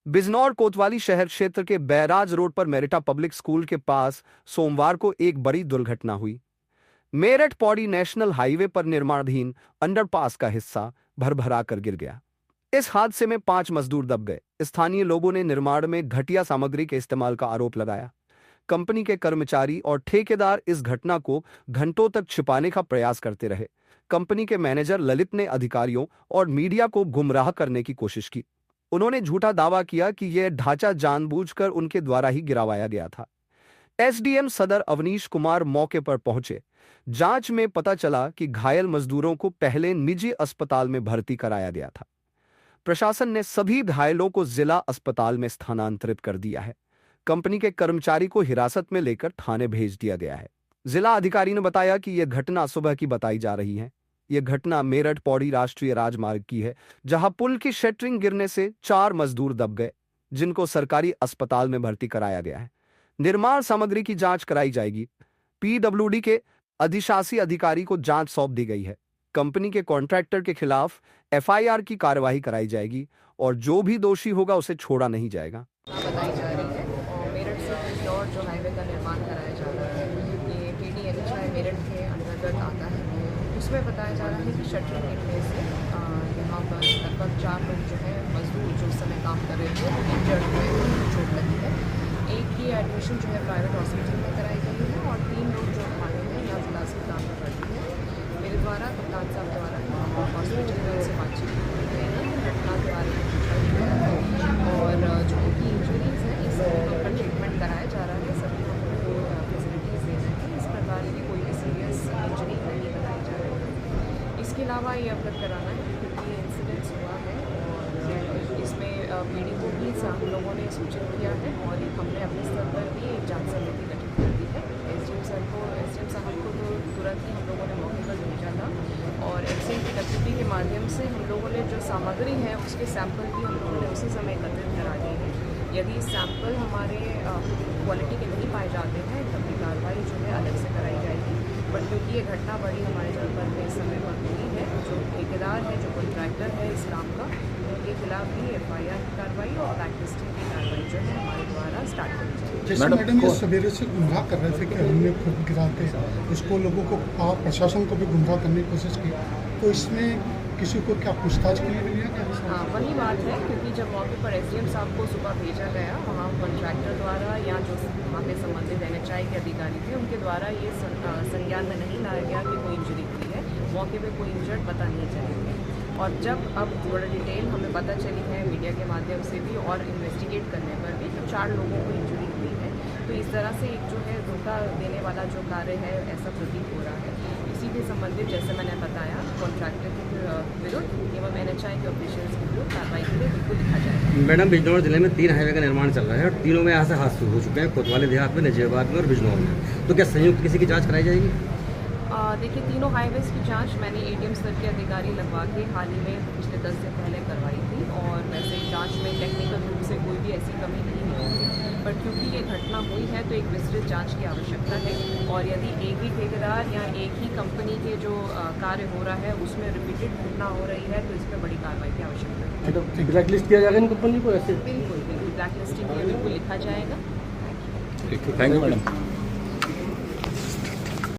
बिजनौर कोतवाली शहर क्षेत्र के बैराज रोड पर मेरिटा पब्लिक स्कूल के पास सोमवार को एक बड़ी दुर्घटना हुई। मेरठ पौड़ी नेशनल हाईवे पर निर्माणाधीन अंडरपास का हिस्सा भरभरा कर गिर गया। इस हादसे में 5 मजदूर दब गए। स्थानीय लोगों ने निर्माण में घटिया सामग्री के इस्तेमाल का आरोप लगाया। कंपनी के कर्मचारी और ठेकेदार इस घटना को घंटों तक छिपाने का प्रयास करते रहे। कंपनी के मैनेजर ललित ने अधिकारियों और मीडिया को गुमराह करने की कोशिश की। उन्होंने झूठा दावा किया कि यह ढांचा जानबूझकर उनके द्वारा ही गिरावाया गया था। एसडीएम सदर अवनीश कुमार मौके पर पहुंचे। जांच में पता चला कि घायल मजदूरों को पहले निजी अस्पताल में भर्ती कराया गया था। प्रशासन ने सभी घायलों को जिला अस्पताल में स्थानांतरित कर दिया है। कंपनी के कर्मचारी को हिरासत में लेकर थाने भेज दिया गया है। जिला अधिकारी ने बताया कि यह घटना सुबह की बताई जा रही है। यह घटना मेरठ पौड़ी राष्ट्रीय राजमार्ग की है, जहां पुल की शटरिंग गिरने से 4 मजदूर दब गए, जिनको सरकारी अस्पताल में भर्ती कराया गया है। निर्माण सामग्री की जांच कराई जाएगी। पीडब्ल्यूडी के अधिशासी अधिकारी को जांच सौंप दी गई है। कंपनी के कॉन्ट्रैक्टर के खिलाफ एफआईआर की कार्यवाही कराई जाएगी और जो भी दोषी होगा उसे छोड़ा नहीं जाएगा। बताई जा रही है और मेरठ से बिजनौर जो हाईवे का निर्माण कराया जा रहा है, ये पीडीएनएचआई मेरठ के अंतर्गत आता है। उसमें बताया जा रहा है कि शटरिंग गिरने से यहाँ पर लगभग 4 लोग जो है मजदूर जो उस समय काम कर रहे थे इंजर्ड हुए, चोट लगी है। एक की एडमिशन जो है प्राइवेट हॉस्पिटल में कराई गई है और 3 लोग जो हमारे हैं यहाँ जिला अस्पताल में भर्ती है। मेरे द्वारा कप्तान साहब द्वारा हॉस्पिटल में उनसे बातचीत की गई है, घटना के बारे में पूछा गया है और जो उनकी इंजरीज हैं इस पर ट्रीटमेंट कराया जा रहा है। सभी लोगों को फैसिलिटीज़ दे रहे हैं। इस प्रकार की कोई भी सीरियस इंजरी नहीं बताई जा रही है। इसके अलावा ये अवगत कराना है क्योंकि ये इंसिडेंट्स हुआ है और इसमें पीढ़ी को भी हम लोगों ने सूचित किया है और हमने अपने स्तर पर भी एक जांच समिति गठित कर दी है। एसडीएम साहब को तो तुरंत ही हम लोगों ने मौके पर भेजा था और एक्सचेंज कनेक्टिविटी के माध्यम से हम लोगों ने जो सामग्री है उसके सैंपल भी हम लोगों ने उसी समय एकत्रित करा दिए हैं। यदि सैंपल हमारे क्वालिटी के नहीं पाए जाते हैं तब भी कार्रवाई जो है अलग से कराई जाएगी। बट क्योंकि ये घटना बड़ी हमारे जनपद में इस समय पर हुई है, जो ठेकेदार है, जो कॉन्ट्रैक्टर है इस काम का, उनके खिलाफ भी एफआईआर की कार्रवाई और ब्लैकलिस्टिंग की कार्रवाई जो है हमारे द्वारा स्टार्ट करी जाएगी। जैसे मैडम ये सवेरे से गुमराह कर रहे थे कि हमने खुद गिराते इसको, लोगों को प्रशासन को भी गुमराह करने की कोशिश की, तो इसमें किसी को क्या पूछताछ के लिए भी लिया गया? हाँ, वही बात है क्योंकि जब मौके पर एसडीएम साहब को सुबह भेजा गया, वहाँ कॉन्ट्रैक्टर द्वारा या जो वहाँ पे संबंधित एनएचआई के अधिकारी थे उनके द्वारा ये संज्ञान में नहीं लाया गया कि कोई इंजरी हुई है। मौके पे कोई इंजर्ड पता नहीं चलेंगे और जब अब थोड़ा डिटेल हमें पता चली है मीडिया के माध्यम से भी और इन्वेस्टिगेट करने पर भी तो 4 लोगों को इंजरी हुई है। तो इस तरह से एक जो है धोखा देने वाला जो कार्य है ऐसा प्रतीत हो रहा है। इसी के संबंधित जैसे मैंने बताया कॉन्ट्रैक्टर के विरुद्ध एवं एनएचआई के ऑफिशियल्स के विरुद्ध कार्रवाई के लिए बिल्कुल लिखा जाएगा। मैडम, बिजनौर जिले में 3 हाईवे का निर्माण चल रहा है और तीनों में यहाँ से हादसे हो चुके हैं, कोतवाली देहात में, नजीबाबाद में और बिजनौर में। तो क्या संयुक्त किसी की जाँच कराई जाएगी? देखिए, तीनों हाईवेज की जांच मैंने एडीएम स्तर के अधिकारी लगवा के हाल ही में पिछले 10 दिन पहले करवाई थी और वैसे जांच में टेक्निकल रूप से कोई भी ऐसी कमी नहीं होगी। पर क्योंकि ये घटना हुई है तो एक विस्तृत जांच की आवश्यकता है और यदि एक ही ठेकेदार या एक ही कंपनी के जो कार्य हो रहा है उसमें रिपीटेड घटना हो रही है तो इस पर बड़ी कार्रवाई की आवश्यकता है। तो ब्लैक लिस्ट किया जाएगा इन कंपनी को ऐसे? बिल्कुल ब्लैक लिस्टिंग के लिए बिल्कुल लिखा जाएगा। Thank you madam.